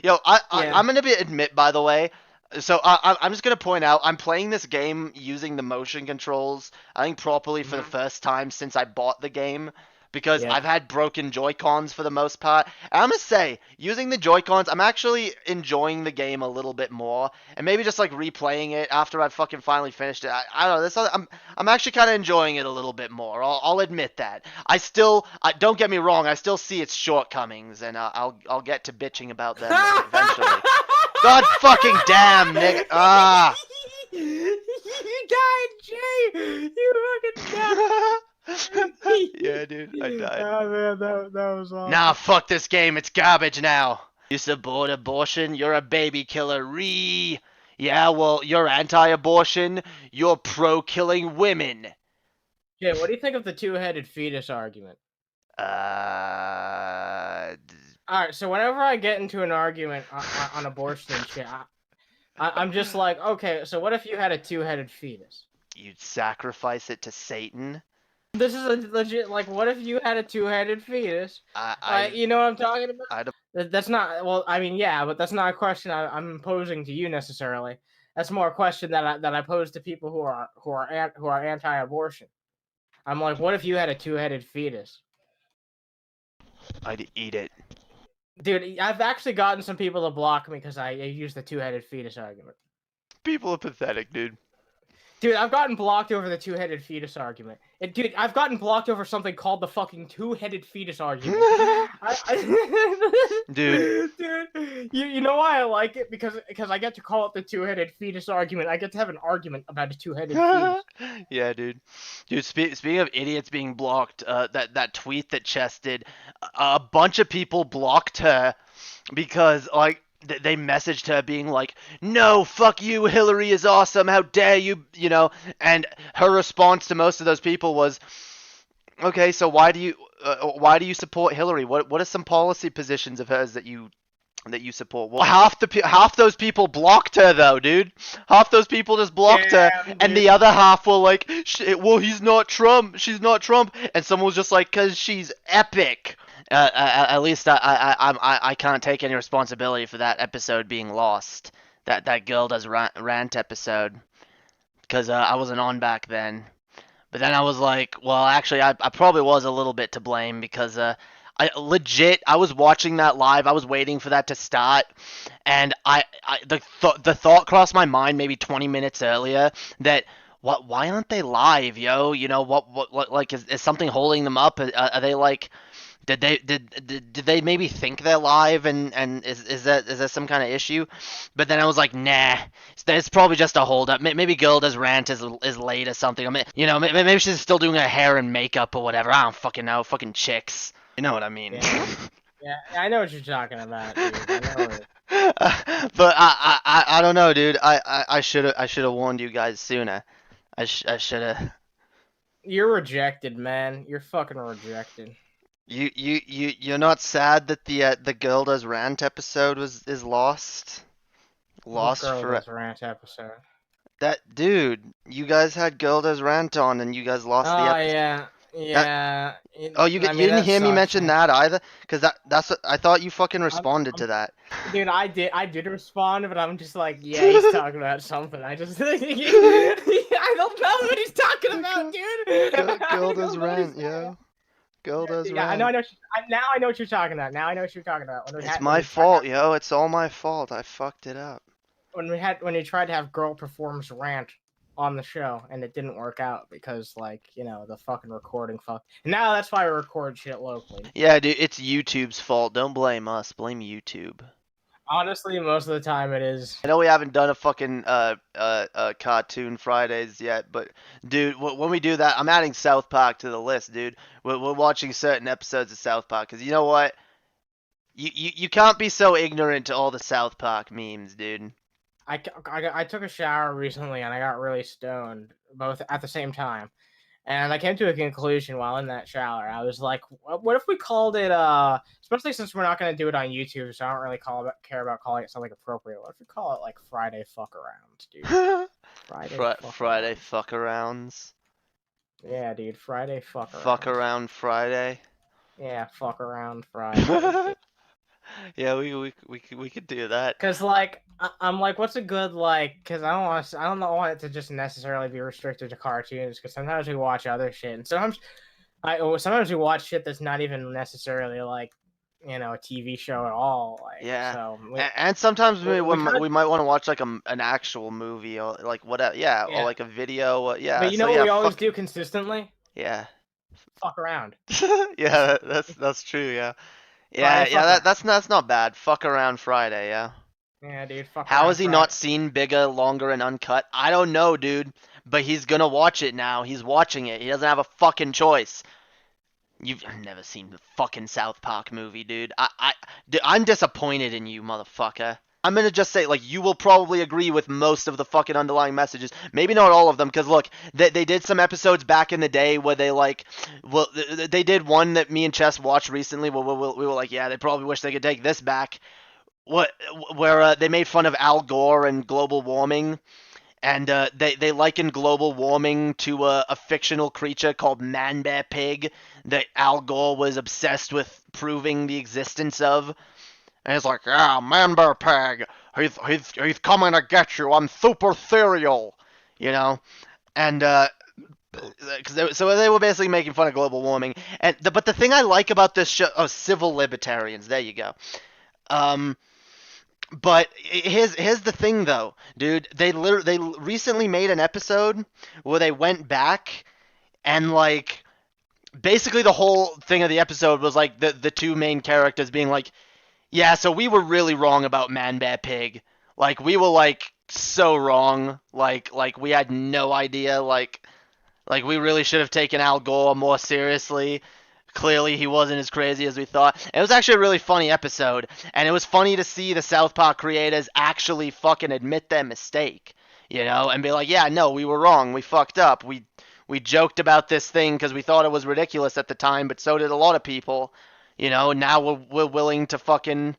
Yo, Yeah. I'm gonna admit, by the way. So I'm just gonna point out I'm playing this game using the motion controls. I think properly for the Hmm. first time since I bought the game because Yeah. I've had broken Joy Cons for the most part. And I'm gonna say using the Joy Cons, I'm actually enjoying the game a little bit more. And maybe just like replaying it after I've fucking finally finished it. I don't know. I'm actually kind of enjoying it a little bit more. I'll admit that. Don't get me wrong. I still see its shortcomings, and I'll get to bitching about them eventually. God fucking damn, nigga. Ah. You died, Jay. You fucking Yeah, dude, I died. died. Oh man, that was Nah, awesome. fuck this game. It's garbage now. You support abortion? You're a baby killer. Yeah, well, you're anti-abortion. You're pro-killing women. Jay, what do you think of the two-headed fetus argument? Uh, All right, so whenever I get into an argument on abortion and shit, I'm just like, okay, so what if you had a two-headed fetus? you'd sacrifice it to Satan? This is a legit, like, what if you had a two-headed fetus? I, Like, I, you know what I'm talking about? I don't. That's not, well, I mean, yeah, but that's not a question I'm posing to you necessarily. That's more a question that I pose to people who are anti-abortion. I'm like, what if you had a two-headed fetus? I'd eat it. Dude, I've actually gotten some people to block me because I use the two-headed fetus argument. People are pathetic, dude. Dude, I've gotten blocked over the two-headed fetus argument. Dude, I've gotten blocked over something called the fucking two-headed fetus argument. Dude, Dude, you know why I like it? Because I get to call it the two-headed fetus argument. I get to have an argument about a two-headed fetus. yeah, dude. Dude, speaking of idiots being blocked, that tweet that Chess did, a bunch of people blocked her because like they messaged her being like, "No, fuck you, Hillary is awesome. How dare you, you know?" And her response to most of those people was, "Okay, so why do you support Hillary? What are some policy positions of hers that you support?" Well, half those people blocked her though, dude. Half those people just blocked her, Damn, and dude. the other half were like, "Well, he's not Trump. She's not Trump," and someone was just like, "Cause she's epic." At least I can't take any responsibility for that episode being lost. That girl does rant episode because I wasn't on back then. But then I was like, well, actually, I probably was a little bit to blame because I was watching that live. I was waiting for that to start, and the thought crossed my mind maybe 20 minutes earlier that why aren't they live, yo? You know what like is something holding them up? Are they like did they maybe think they're live and is that some kind of issue? But then I was like, nah, it's probably just a hold up. Maybe Gilda's rant is late or something. I mean, you know, maybe she's still doing her hair and makeup or whatever. I don't fucking know. Fucking chicks. You know what I mean? Yeah, yeah, I know what you're talking about, dude. I know it. But I don't know, dude. I should have warned you guys sooner. I should have. You're rejected, man. You're fucking rejected. You're not sad that the Gilda's rant episode is lost? What Lost girl for does rant episode? that dude. You guys had Gilda's rant on and you guys lost the Oh episode. yeah, That yeah. oh I you mean didn't that hear me sucks, mention man. that either? Cause that's what I thought you fucking I'm, responded to I'm, that. dude, I did respond, but I'm just like, yeah, he's talking about something. I just, I don't know what he's talking about, dude. I Gilda's don't know what he's rant, talking about. yo. Gilda's Yeah, I know, rant. now I know what you're talking about. Now I know what you're talking about. It's When my we tried to fault, yo. It's all my fault. I fucked it up. when you tried to have girl performs rant on the show and it didn't work out because like the fucking recording fucked. And now that's why we record shit locally. Yeah, dude, it's YouTube's fault. Don't blame us. Blame YouTube. Honestly, most of the time it is. I know we haven't done a fucking cartoon Fridays yet, but dude, when we do that, I'm adding South Park to the list, dude. We're watching certain episodes of South Park because you know what? You can't be so ignorant to all the South Park memes, dude. I took a shower recently and I got really stoned both at the same time. And I came to a conclusion while in that shower. I was like, what if we called it, especially since we're not going to do it on YouTube, so I don't really care about calling it something appropriate. What if we call it, like, Friday Fuck Around, dude? Friday Fuck Friday Around. fuck arounds. Yeah, dude, Friday Fuck Fuck Around. around Friday. Yeah, Fuck Around Friday. Yeah, we could do that. Cause like I'm like, what's a good like? Cause I don't want it to just necessarily be restricted to cartoons. Cause sometimes we watch other shit, and sometimes we watch shit that's not even necessarily like, a TV show at all. Like Yeah. so And sometimes we kind of we might want to watch like an actual movie or like whatever. Yeah, or yeah. like a video. Yeah. But you So know what yeah, we always fuck. do consistently? Yeah. Fuck around. Yeah, that's true. Yeah. Yeah, Friday, yeah. fuck around. That's not bad. Fuck around Friday. Yeah. Yeah, dude, fuck How around has he not Friday. seen bigger, longer, and uncut? I don't know, dude. But he's gonna watch it now. He's watching it. He doesn't have a fucking choice. You've never seen the fucking South Park movie, dude. Dude, I'm disappointed in you, motherfucker. I'm gonna just say, like, you will probably agree with most of the fucking underlying messages. Maybe not all of them, because look, they did some episodes back in the day where they, like, well, they did one that me and Chess watched recently where we were like, yeah, they probably wish they could take this back. What, where they made fun of Al Gore and global warming, and they likened global warming to a fictional creature called Man Bear Pig that Al Gore was obsessed with proving the existence of. And he's like, yeah, Man Bear Pig, he's coming to get you. I'm super ethereal, you know. And so they were basically making fun of global warming. And but the thing I like about this show, oh, civil libertarians. There you go. Um, but here's the thing though, dude. They recently made an episode where they went back and like basically the whole thing of the episode was like the two main characters being like, yeah, so we were really wrong about Man Bear Pig. Like we were like so wrong. Like we had no idea. Like we really should have taken Al Gore more seriously. Clearly, he wasn't as crazy as we thought. It was actually a really funny episode, and it was funny to see the South Park creators actually fucking admit their mistake, and be like, "Yeah, no, we were wrong. We fucked up. We joked about this thing because we thought it was ridiculous at the time, but so did a lot of people. Now we're willing to fucking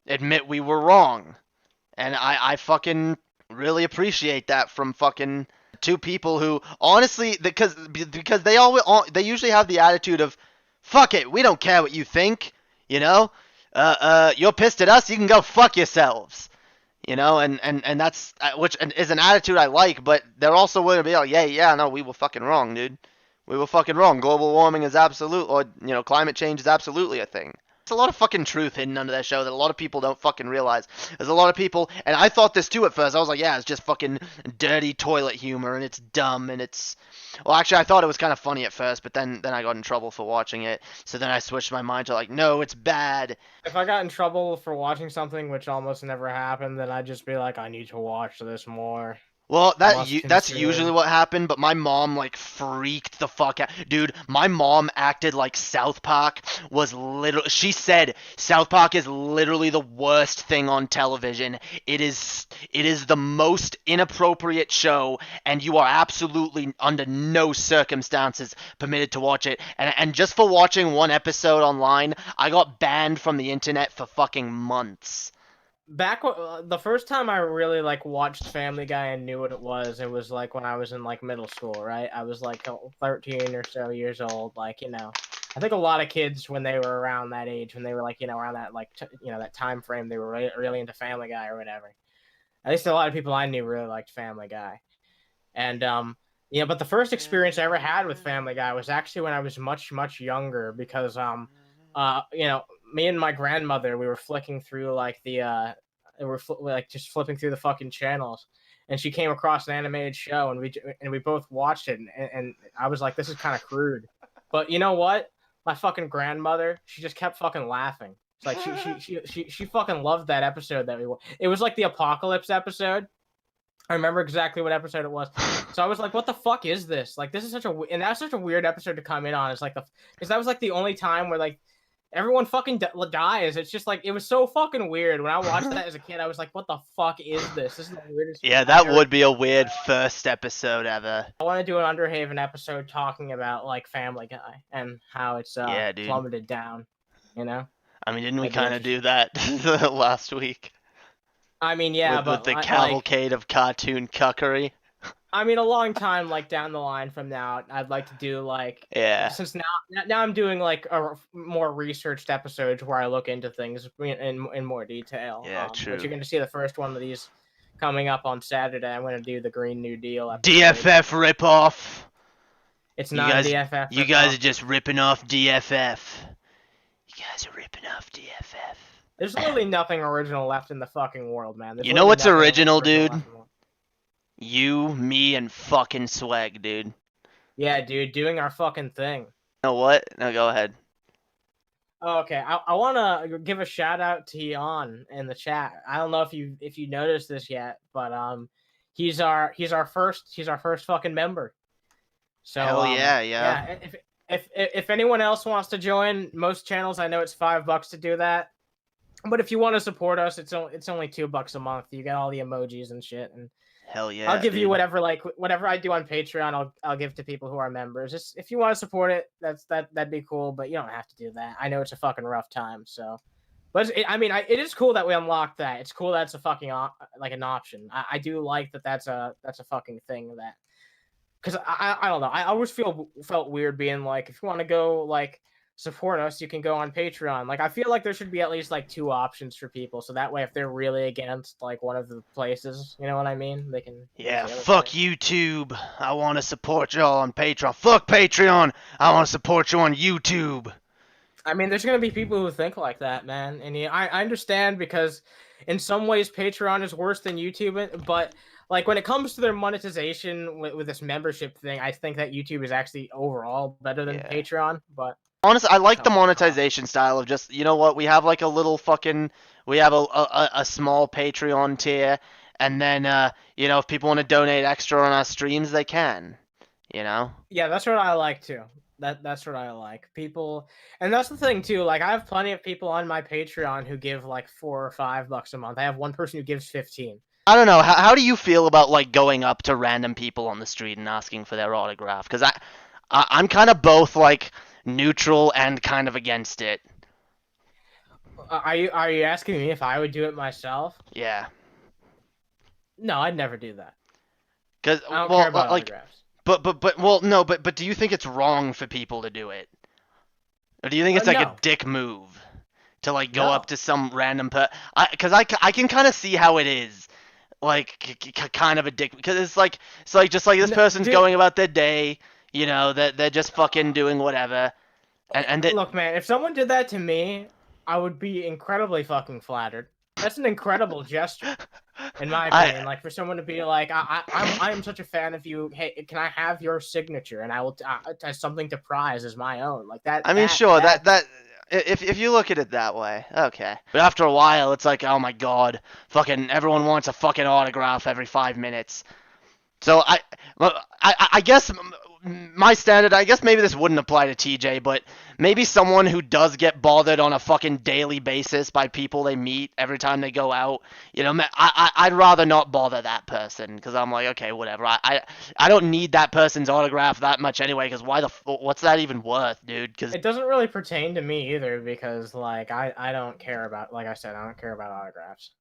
admit we were wrong." And I fucking really appreciate that from fucking two people who honestly because they usually have the attitude of fuck it, we don't care what you think, you know? You're pissed at us, you can go fuck yourselves. And that's which is an attitude I like, but they're also willing to be like, yeah, no, we were fucking wrong, dude. We were fucking wrong. Global warming is absolute, or climate change is absolutely a thing. There's a lot of fucking truth hidden under that show that a lot of people don't fucking realize. There's a lot of people, and I thought this too at first. I was like, yeah, it's just fucking dirty toilet humor, and it's dumb, and it's. Well, actually, I thought it was kind of funny at first, but then I got in trouble for watching it. So then I switched my mind to like, no, it's bad. If I got in trouble for watching something which almost never happened, then I'd just be like, I need to watch this more. Well, Must that's usually consume. what happened, but my mom like freaked the fuck out. Dude, my mom acted like South Park was literally she said South Park is literally the worst thing on television. It is the most inappropriate show and you are absolutely under no circumstances permitted to watch it. And just for watching one episode online, I got banned from the internet for fucking months. The first time I really like watched Family Guy and knew what it was like when I was in like middle school, right? I was like 13 or so years old, like I think a lot of kids when they were around that age, when they were like around that like that time frame, they were really into Family Guy or whatever. At least a lot of people I knew really liked Family Guy, and but the first experience I ever had with Family Guy was actually when I was much younger because me and my grandmother, we were flicking through like like just flipping through the fucking channels, and she came across an animated show, and we both watched it, and I was like, this is kind of crude, but you know what? My fucking grandmother, she just kept fucking laughing. It's like she fucking loved that episode that we. It was like the apocalypse episode. I remember exactly what episode it was. So I was like, what the fuck is this? Like, this is and that's such a weird episode to come in on. It's like because that was like the only time where like everyone fucking dies. It's just like, it was so fucking weird. When I watched that as a kid, I was like, what the fuck is this? This is the weirdest shit Yeah, I've that ever. would be a weird first episode ever. I want to do an Underhaven episode talking about like Family Guy and how it's Yeah, dude. plummeted down, you know? I mean, didn't we That'd be kind of interesting. do that last week I mean, yeah, with but the like cavalcade of cartoon cuckery? I mean, a long time, like down the line from now, I'd like to do like Yeah. since now I'm doing like a more researched episodes where I look into things in more detail. Yeah, Which true. you're going to see the first one of these coming up on Saturday. I'm going to do the Green New Deal episode. DFF ripoff. It's You not a guys, DFF you guys ripoff. are just ripping off DFF. You guys are ripping off DFF. There's literally nothing original left in the fucking world, man. There's You know literally what's nothing original, original dude? left in the world. You, me, and fucking Swag, dude. You Yeah, dude, doing our fucking thing. know what? No, go ahead. Oh, okay, I want to give a shout out to Jan in the chat. I don't know if you noticed this yet, but he's our first fucking member. So Hell yeah, yeah. yeah, if anyone else wants to join, most channels I know it's $5 to do that. But if you want to support us, it's only $2 a month. You get all the emojis and shit, and Hell I'll yeah, give you dude. whatever I do on Patreon. I'll give to people who are members. Just if you want to support it, that'd be cool. But you don't have to do that. I know it's a fucking rough time. So, but it is cool that we unlocked that. It's cool that it's a fucking like an option. I do like that. That's a fucking thing that because I don't know. I always felt weird being like, if you want to go like support us, you can go on Patreon. Like I feel like there should be at least like two options for people, so that way if they're really against like one of the places, you know what I mean, they can use Yeah, the other fuck place. YouTube. I want to support y'all on Patreon. Fuck Patreon. I want to support you on YouTube. I mean, there's gonna be people who think like that, man, and I understand because in some ways Patreon is worse than YouTube, but like when it comes to their monetization with this membership thing, I think that YouTube is actually overall better than Yeah. Patreon. But Honestly, I like the so monetization style of just, you know what, we have like a little fucking, we have a small Patreon tier, and then, you know, if people want to donate extra on our streams, they can, you know? yeah, that's what I like too. That's what I like. People, and that's the thing too. Like I have plenty of people on my Patreon who give like $4 or $5 a month. I have one person who gives 15. I don't know, how do you feel about, like, going up to random people on the street and asking for their autograph? Because I'm kind of both, like, neutral and kind of against it. Are you asking me if I would do it myself? Yeah. No, I'd never do that. Because, I don't care well, about like, autographs. well, no, but do you think it's wrong for people to do it? Or do you think it's like a No, dick move to like go up no. to some random Because I can kind of see how it is, like kind of a dick, because it's like just like this No, person's dude, going about their day, you know, that they're just fucking doing whatever, and that look, man. If someone did that to me, I would be incredibly fucking flattered. That's an incredible gesture. In my I opinion, like for someone to be like, I'm such a fan of you. Hey, can I have your signature? And I will as something to prize as my own. Like I mean, sure, that's if you look at it that way, okay. But after a while, it's like, oh my god, fucking everyone wants a fucking autograph every 5 minutes. So I guess my standard. I guess maybe this wouldn't apply to TJ, but maybe someone who does get bothered on a fucking daily basis by people they meet every time they go out. You know, I'd rather not bother that person because I'm like, okay, whatever. I don't need that person's autograph that much anyway. Because what's that even worth, dude? Because it doesn't really pertain to me either because like I don't care about like I said I don't care about autographs.